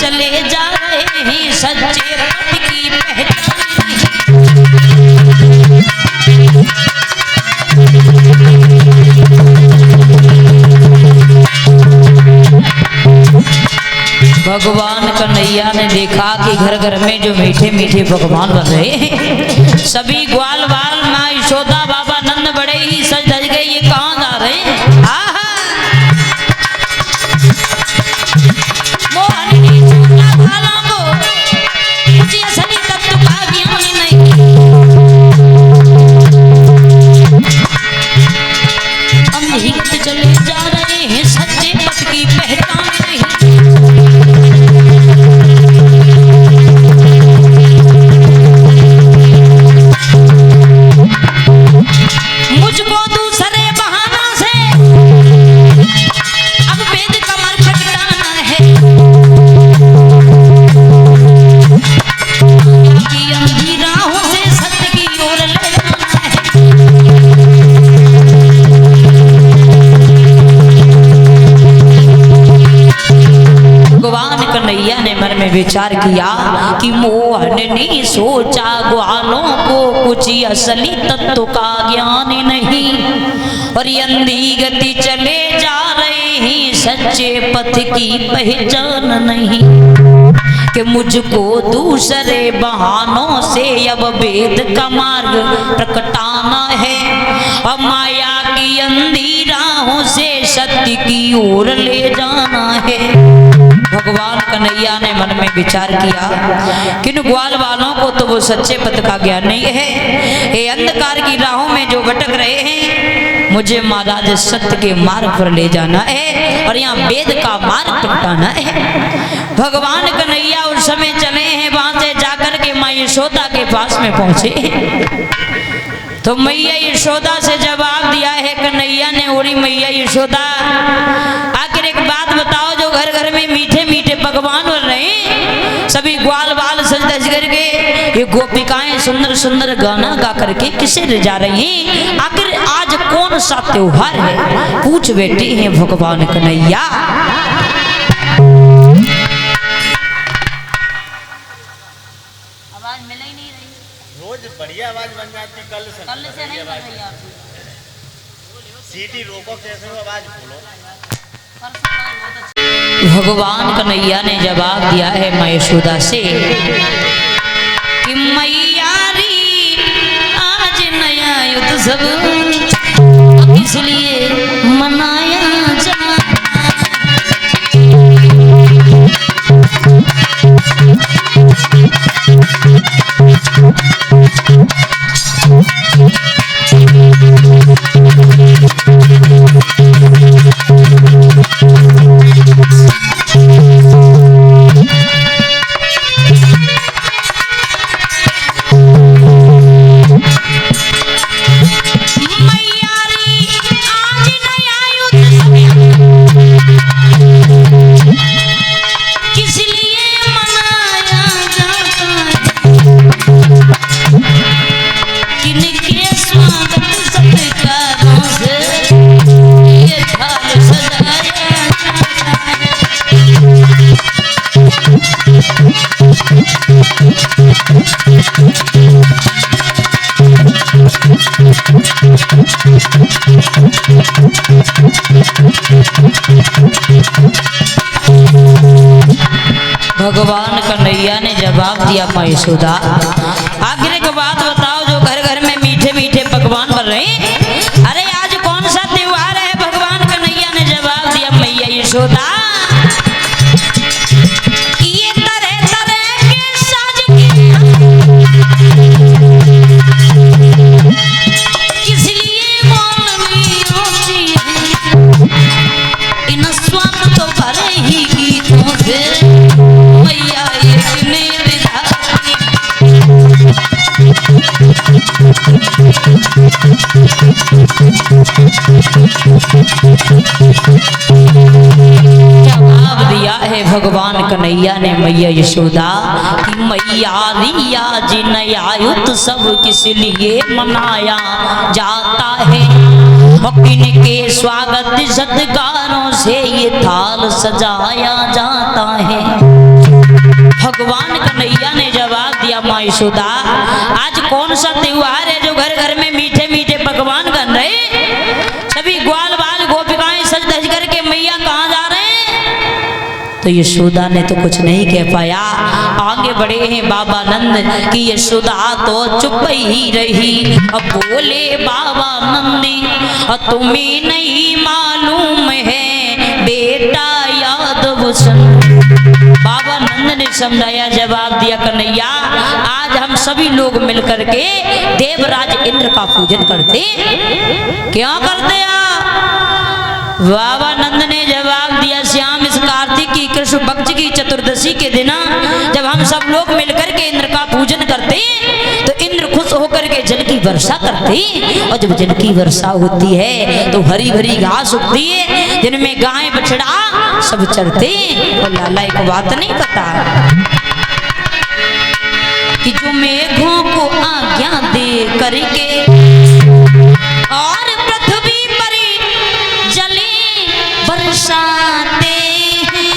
चले जा रहे हैं सच्चे पति की पहचान नहीं। भगवान कन्हैया ने देखा कि घर घर में जो मीठे मीठे पकवान बन रहे हैं, सभी ग्वाल बाल माँ यशोदा बाबा नंद बड़े ही सज धज गए, ये कहाँ जा रहे हैं? चले जा रहे हैं सच्चे पति की पहचान नहीं। मुझको दूसरे बहाना से अब वेद कमर खटकाना है कि अंधी राहों से सत्य की ओर ले जाना है। भगवान कन्हैया ने मन में विचार किया कि मोहन ने सोचा ग्वालों को कुछ असली तत्व का ज्ञान नहीं और अंधी गति चले जा रहे हैं सच्चे पथ की पहचान नहीं कि मुझको दूसरे बहानों से अब वेद का मार्ग प्रकटाना है और माया की अंधी राहों से सत्य की ओर ले जाना है। भगवान कन्हैया ने मन में विचार किया कि ग्वाल वालों को तो वो सच्चे पथ का ज्ञान नहीं है, ये अंधकार की राहों में जो भटक रहे हैं, मुझे महाराज सत्य के मार्ग पर ले जाना है और यहाँ वेद का मार्ग प्रकटाना है। भगवान कन्हैया उस समय चले हैं, वहां से जाकर के माँ यशोदा के पास में पहुंचे तो मैया यशोदा से जवाब दिया है कन्हैया ने, ओरी मैया यशोदा आखिर एक बात बताओ, जो घर घर में मीठे मीठे पकवान बन रहे हैं, सभी ग्वाल बाल सज धज करके ये गोपिकाएं सुंदर सुंदर गाना गा करके किसे ले जा रही हैं, आखिर आज कौन सा त्योहार है? पूछ बैठे हैं भगवान कन्हैया। आवाज मिल ही नहीं रही, रोज बढ़िया आवाज बन जाती, कल से नहीं बन रही आपकी। सीटी रोको, कैसे हो आवाज खोलो। भगवान कन्हैया ने जवाब दिया है माँ यशोदा से कि मैया री आज नया युद्ध सब इसलिए मनाया जाता भगवान कन्हैया ने जवाब दिया माँ यशोदा, आखिर एक बात बताओ, जो घर घर में मीठे मीठे पकवान बन रहे हैं, अरे आज कौन सा त्योहार है? भगवान कन्हैया ने जवाब दिया मैया यशोदा, ये तरह तरह के साज किस लिए मौलवी होती है, इन स्वाद तो भरे ही गीतों से मैया इतने जवाब दिया है भगवान कन्हैया ने मैया यशोदा कि मैया रिया जी नया युद्ध सब किस लिए मनाया जाता है। और इनके स्वागत सत्कारों से ये थाल सजाया जाता है। भगवान कन्हैया ने जवाब दिया, माँ यशोदा आज कौन सा त्योहार है जो घर घर में मीठे मीठे पकवान बन रहे, सभी ग्वाल बाल गोपिकाएं सज धज करके मैया कहाँ जा रहे हैं। तो यशोदा ने तो कुछ नहीं कह पाया। आगे बढ़े हैं बाबा नंद कि यशोदा तो चुप ही रही। अब बोले बाबा नंदी तुम्हें नहीं मालूम है बेटा यादव सन। बाबा नंद ने समझाया, जवाब दिया, कन्हैया आज हम सभी लोग मिलकर के देवराज इंद्र का पूजन करते। क्या करते आप? बाबा नंद ने जवाब दिया, श्याम इस कार्तिक की कृष्ण पक्ष की चतुर्दशी के दिन जब हम सब लोग मिलकर के इंद्र का पूजन करते तो इंद्र खुश होकर के जल की वर्षा करते, और जब जल की वर्षा होती है तो हरी भरी घास उगती है जिनमें गाय बछड़ा सब चरते। और लाला एक बात नहीं पता कि जो मेघों को आज्ञा दे करके और पृथ्वी पर जले बरसाते हैं,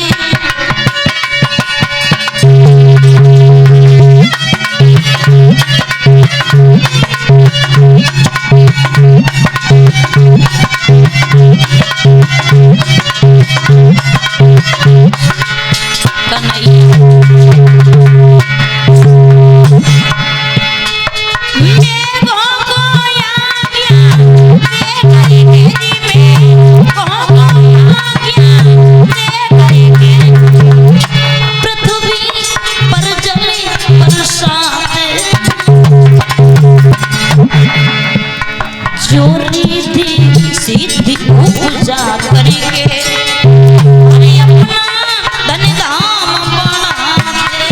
सीधी पूजा करके अपना धन धाम बनाते।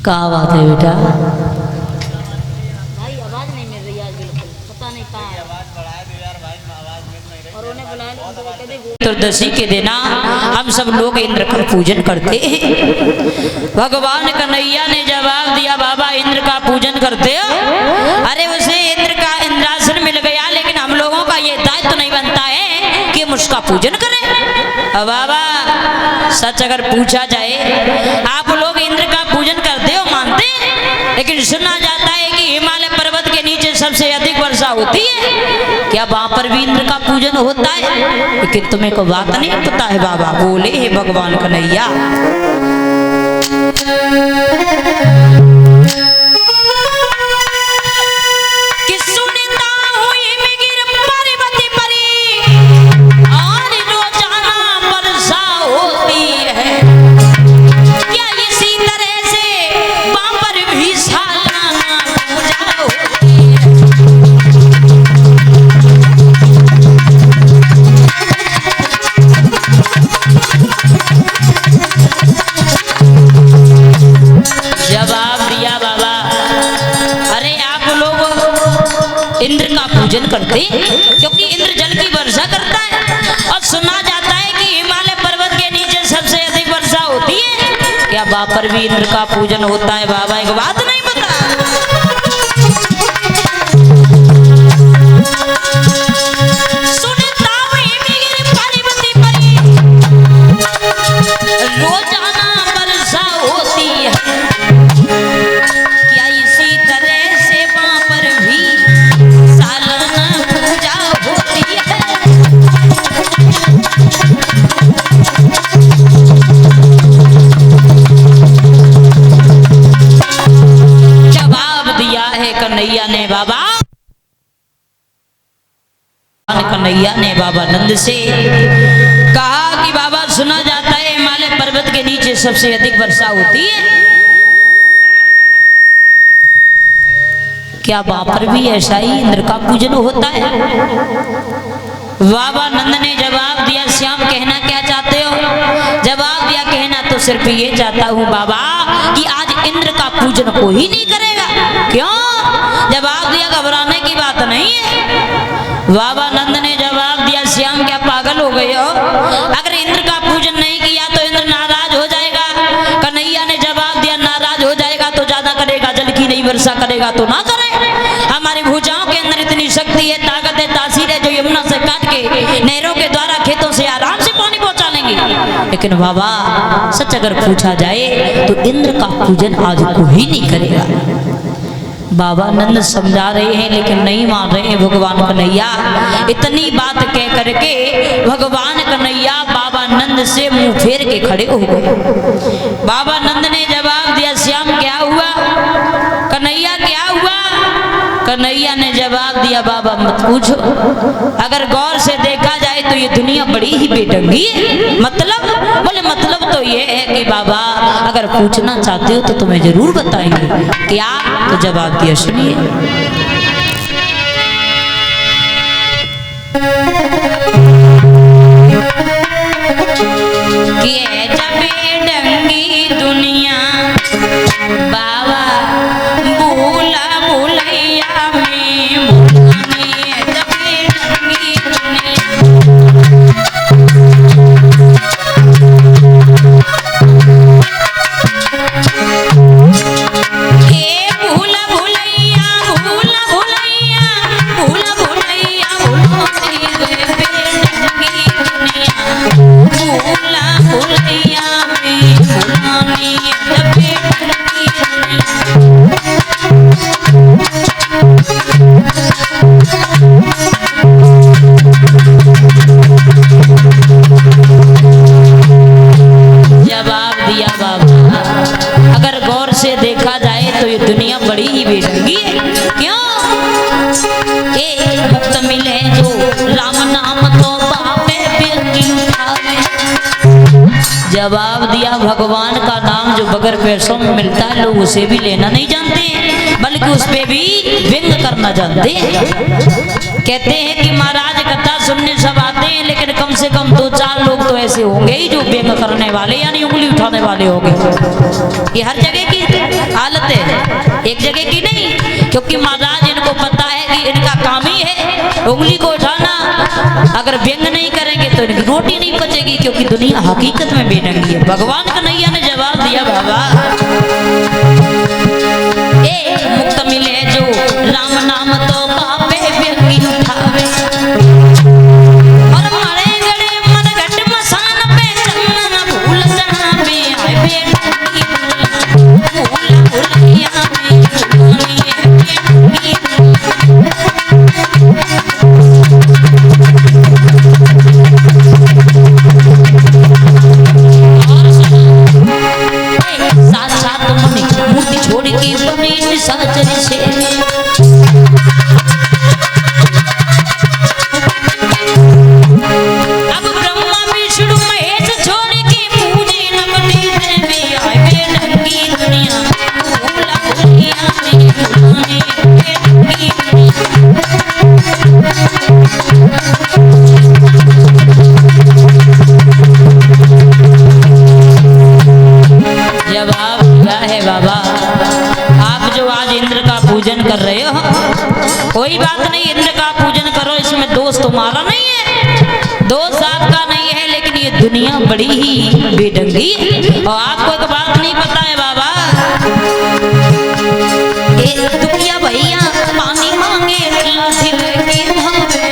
क्या बात है बेटा? भाई आवाज नहीं मिल रही आज बिल्कुल, पता नहीं कहाँ है। आवाज बढ़ा दो यार भाई, आवाज मिल नहीं रही। और उन्हें बुलाया तो उनको कहते हैं, चतुर्दशी के दिन हम सब लोग इंद्र का पूजन करते हैं। भगवान कन्हैया ने जवाब दिया, बाबा इंद्र का पूजन करते हो? अरे उसे इंद्र का इंद्रासन मिल गया, लेकिन हम लोगों का ये दायित्व नहीं बनता है कि हम उसका पूजन करें। अब बाबा सच अगर पूछा जाए, आप लोग इंद्र का पूजन करते हो, मानते हैं, लेकिन सुना जाता है कि हिमालय पर्वत के नीचे सबसे अधिक वर्षा होती है, क्या वहां पर भी इंद्र का पूजन होता है? लेकिन तुम्हें को बात नहीं पता है बाबा। बोले हे भगवान कन्हैया, पूजन करते क्योंकि इंद्र जल की वर्षा करता है और सुना जाता है कि हिमालय पर्वत के नीचे सबसे अधिक वर्षा होती है। क्या वहां पर भी इंद्र का पूजन होता है बाबा? एक बात नहीं पता। रोजाना वर्षा होती है, क्या इसी तरह से वहां पर भी सालाना पूजा होती है? जवाब दिया है कन्हैया ने बाबा। कन्हैया ने बाबा नंद से कहा कि बाबा सुना जाता है हिमालय पर्वत के नीचे सबसे अधिक वर्षा होती है, क्या वहां पर भी ऐसा ही इंद्र का पूजन होता है? बाबा नंद ने जवाब दिया, श्याम कहना क्या चाहते हो? जवाब दिया, कहना तो सिर्फ ये चाहता हूँ बाबा कि आज इंद्र का पूजन कोई नहीं करेगा। क्यों? जवाब दिया, घबराने की बात नहीं है। बाबा नंद ने जवाब दिया, श्याम क्या पागल हो गए हो? अगर इंद्र का पूजन नहीं किया तो इंद्र नाराज हो जाएगा। कन्हैया ने जवाब दिया, नाराज हो जाएगा तो ज्यादा करेगा, जल की नहीं वर्षा करेगा तो ना करे। हमारी भुजाओं के अंदर इतनी शक्ति है, ताकत है, तासीर है, जो यमुना से काट के नहरों के द्वारा खेतों से आराम से पानी पहुंचा लेंगे। लेकिन बाबा सच अगर पूछा जाए तो इंद्र का पूजन आज कोई नहीं करेगा। बाबा नंद समझा रहे हैं लेकिन नहीं मान रहे हैं भगवान कन्हैया। इतनी बात कह करके भगवान कन्हैया बाबा नंद से मुंह फेर के खड़े हो गए। बाबा नंद ने जवाब दिया, श्याम क्या हुआ? कन्हैया क्या हुआ? कन्हैया ने जवाब दिया, बाबा मत पूछो, अगर गौर से देखा जाए तो ये दुनिया बड़ी ही बेढंगी है। मतलब? बोले मतलब तो ये है कि बाबा अगर पूछना चाहते हो तो तुम्हें जरूर बताएंगे। क्या? तो जवाब दिया, सुनिए। ये जब बेढंगी दुनिया बाबा भूला भूलैया में भूलाने जब बेढंगी दुनिया। जवाब दिया, बाबा अगर गौर से देखा जाए तो ये दुनिया बड़ी ही बेढंगी है। क्यों? एक मुक्त मिले जो राम नाम तो पावे बेगी उठावे। जवाब दिया, भगवान का नाम जो बगैर पैसों में मिलता है लोग उसे भी लेना नहीं जानते, बल्कि उस पे भी व्यंग करना जानते हैं। कहते हैं कि महाराज कथा सुनने सब आते हैं, लेकिन कम से कम 2-4 लोग तो ऐसे होंगे ही जो व्यंग करने वाले यानी उंगली उठाने वाले होंगे। ये हर जगह की हालत है, एक जगह की नहीं, क्योंकि महाराज इनको पता है कि इनका काम ही है उंगली को उठाना। अगर व्यंग नहीं करेंगे तो इनकी रोटी नहीं पचेगी, क्योंकि दुनिया हकीकत में बेढंगी है। भगवान कन्हैया ने जवाब दिया, बाबा एक मुक्त मिले जो राम नाम तो पावे व्यंगी उठावे। और मरे गड़े मन घट मसान पे चंदन भूल जाना पे आए बेढंगी भूला भूलैया में भूलाने बेढंगी। साजन से। अब ब्रह्मा विष्णु महेश छोड़ के पूजे नगरी में आए बेढंगी दुनिया, भूला भुलिया में भुलाने बेढंगी जवाब क्या है बाबा? आप जो आज इंद्र का पूजन कर रहे हो, कोई बात नहीं, इंद्र का पूजन करो, इसमें दोष तुम्हारा नहीं है, दोष आपका नहीं है, लेकिन ये दुनिया बड़ी ही बेढंगी है। और आपको एक बात नहीं पता है बाबा, एक दुनिया भैया पानी मांगे लाठी लेके भागे।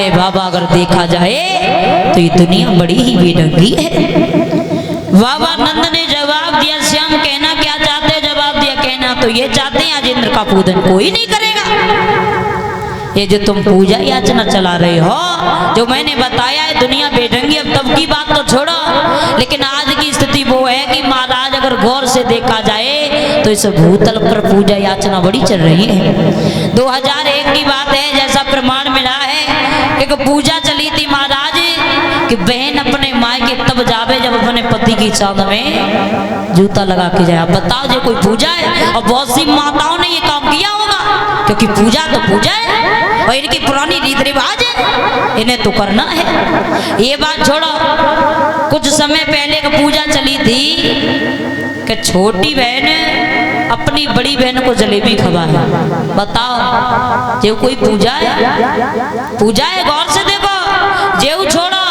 बाबा अगर देखा जाए तो ये दुनिया बड़ी ही बेढंगी है। बाबा नंद ने जवाब दिया, श्याम कहना क्या चाहते हो? जवाब दिया, कहना तो ये चाहते हैं आज इंद्र का पूजन कोई नहीं करेगा। ये जो तुम पूजा याचना चला रहे हो, जो मैंने बताया है दुनिया बेढंगी, अब तब की बात तो छोड़ो, लेकिन आज की स्थिति वो है कि महाराज अगर गौर से देखा जाए तो इस भूतल पर पूजा याचना बड़ी चल रही है। 2001 की बात है, जैसा प्रमाण मिला है, एक पूजा चली थी महाराज कि बहन अपने मायके तब जावे जब अपने पति की चांद में जूता लगा के जाए। बताओ जो कोई पूजा है, और बहुत सी माताओं ने ये काम किया होगा, क्योंकि पूजा तो पूजा है और इनकी पुरानी रीत रिवाज है, इन्हें तो करना है। ये बात छोड़ो, कुछ समय पहले एक पूजा चली थी कि छोटी बहन अपनी बड़ी बहन को जलेबी खवाए। बताओ जो कोई पूजा है? पूजा है, गौर से देखो। जेऊ छोड़ो,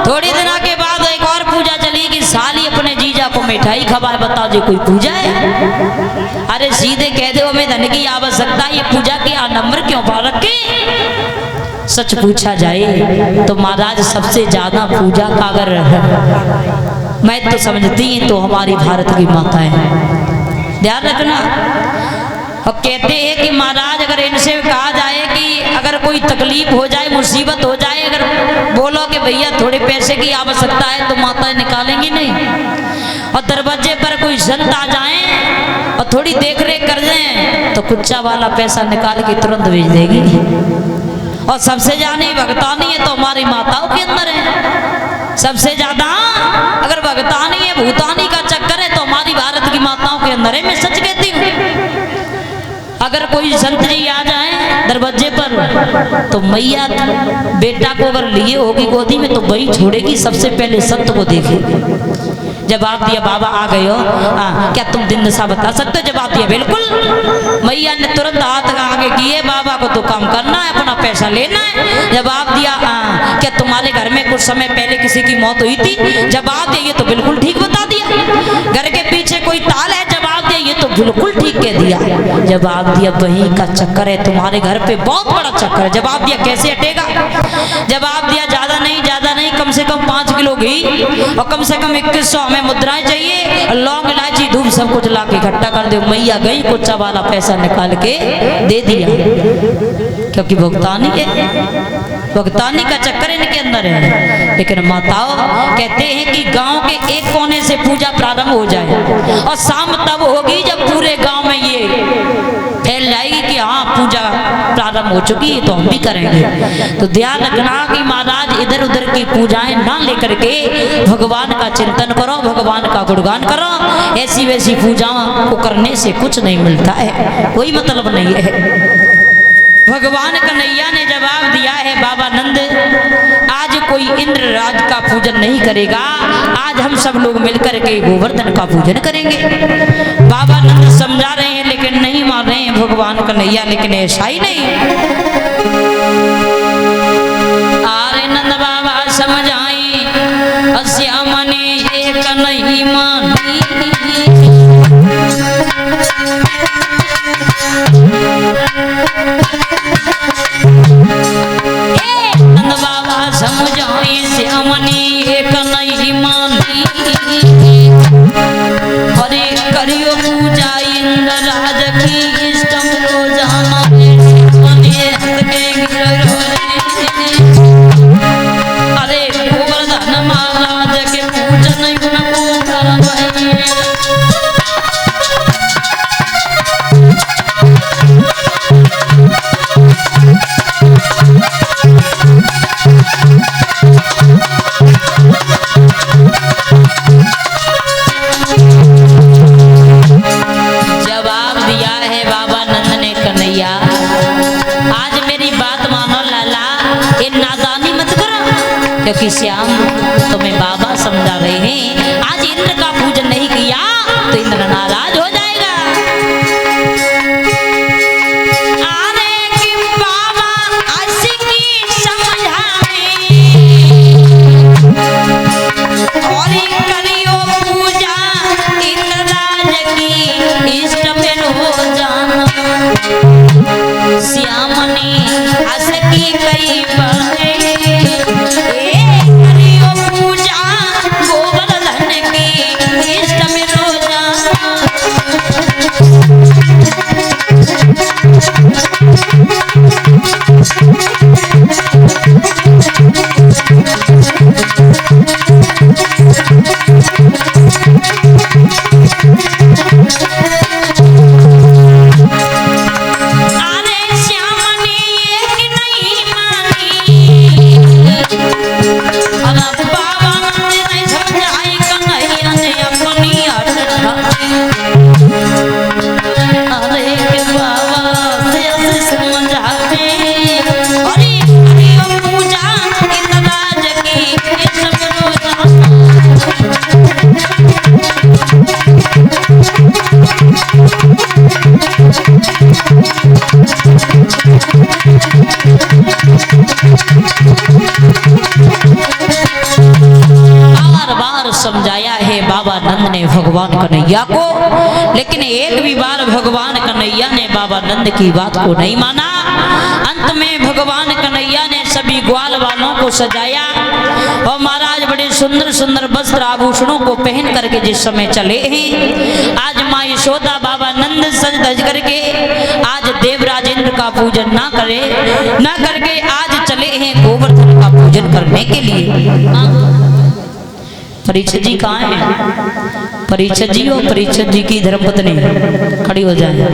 थोड़ी दिन के बाद एक और पूजा चली कि साली अपने जीजा को मिठाई खवाए। बताओ जो कोई पूजा है? अरे सीधे कह दो हमें धन की आवश्यकता, ये पूजा की नंबर क्यों पा रखे? सच पूछा जाए तो महाराज सबसे ज्यादा पूजा का अगर मैं तो समझती तो हमारी भारत की माता है, ध्यान रखना। और कहते हैं कि महाराज अगर इनसे कहा जाए कि अगर कोई तकलीफ हो जाए, मुसीबत हो जाए, अगर बोलो कि भैया थोड़े पैसे की आवश्यकता है, तो माता निकालेंगी नहीं। और दरवाजे पर कोई संत आ जाए और थोड़ी देख रेख कर दें तो कुच्चा वाला पैसा निकाल के तुरंत भेज देगी। और सबसे ज्यादा भगतानी है तो हमारी माताओं के अंदर है। सबसे ज्यादा अगर भगतानी है, भूतानी का चक्कर है, तो हमारी भारत की माताओं के अंदर है। मैं सच कहती हूँ, अगर कोई संत जी आ जाए दरवाजे पर तो मैया बेटा को अगर लिए होगी गोदी में तो वही छोड़ेगी, सबसे पहले संत को देखेगी। जवाब दिया, बाबा आ गए हो, क्या तुम दिन दशा बता सकते हो? जवाब दिया, बिल्कुल। मैया ने तुरंत हाथ आगे किए, बाबा को तो काम करना है, अपना पैसा लेना है। जवाब दिया, क्या तुम्हारे घर में कुछ समय पहले किसी की मौत हुई थी? जवाब दिया, ये तो बिल्कुल ठीक बता दिया। घर के पीछे कोई ताल है? जवाब दिया, ये तो बिल्कुल ठीक कह दिया। जवाब दिया, वही का चक्कर है तुम्हारे घर पे, बहुत बड़ा चक्कर है। जवाब दिया, कैसे हटेगा? जवाब दिया, ज्यादा नहीं कम से कम 5 किलो घी और कम से कम 2100 हमें मुद्राएं चाहिए, लौंग इलायची धूप सब कुछ ला के इकट्ठा कर दो। मैया गई, कुच्चा वाला पैसा निकाल के दे दिया, क्योंकि भुगतानी है, भुगतानी का चक्कर इनके अंदर है। लेकिन माताओं कहते हैं कि गांव के एक कोने से पूजा प्रारंभ हो जाए और शाम तब होगी जब पूरे गांव में ये फैल जाएगी कि हाँ पूजा प्रारंभ हो चुकी है, तो हम भी करेंगे। तो ध्यान रखना कि महाराज इधर उधर की पूजाएं ना लेकर के भगवान का चिंतन करो, भगवान का गुणगान करो। ऐसी वैसी पूजाओं को करने से कुछ नहीं मिलता है, कोई मतलब नहीं है। भगवान कन्हैया ने जवाब दिया है, बाबा नंद आज कोई इंद्र राज का पूजन नहीं करेगा, आज हम सब लोग मिलकर के गोवर्धन का पूजन करेंगे। बाबा नंद समझा रहे हैं लेकिन नहीं मान रहे हैं भगवान कन्हैया, लेकिन ऐसा ही नहीं। अरे नंद बाबा समझाई, श्याम ने एक नहीं मानी। महाराज की इष्टम को जाना बने हंस के गिर अरे गोवर्धन महाराज के पूजन उनको करवाए क्योंकि श्याम तुम्हें बाबा समझा रहे हैं, आज इंद्र का पूजन नहीं किया तो इंद्र नाराज हो जाएगा। अरे कि बाबा असकी समझावे और करियो पूजा इंद्र राज की इष्ट में हो जाना। श्याम ने असकी कई बातें समझाया है बाबा नंद ने भगवान कन्हैया को, लेकिन एक भी बार भगवान कन्हैया ने बाबा नंद की बात को नहीं माना। अंत में भगवान कन्हैया ने सभी ग्वाल वालों को सजाया और महाराज बड़े सुंदर सुंदर वस्त्र आभूषणों को पहन करके जिस समय चले हैं, आज माँ यशोदा बाबा नंद सज धज करके आज देवराज इंद्र का पूजन ना करके आज चले हैं गोवर्धन का पूजन करने के लिए। परीक्षित जी कहाँ हैं? परीक्षित जी और परीक्षित जी की धर्मपत्नी खड़ी हो जाए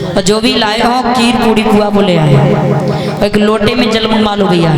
और जो भी लाए हो खीर पूरी पुआ को ले आए, एक लोटे में जल मंगवा लो भैया।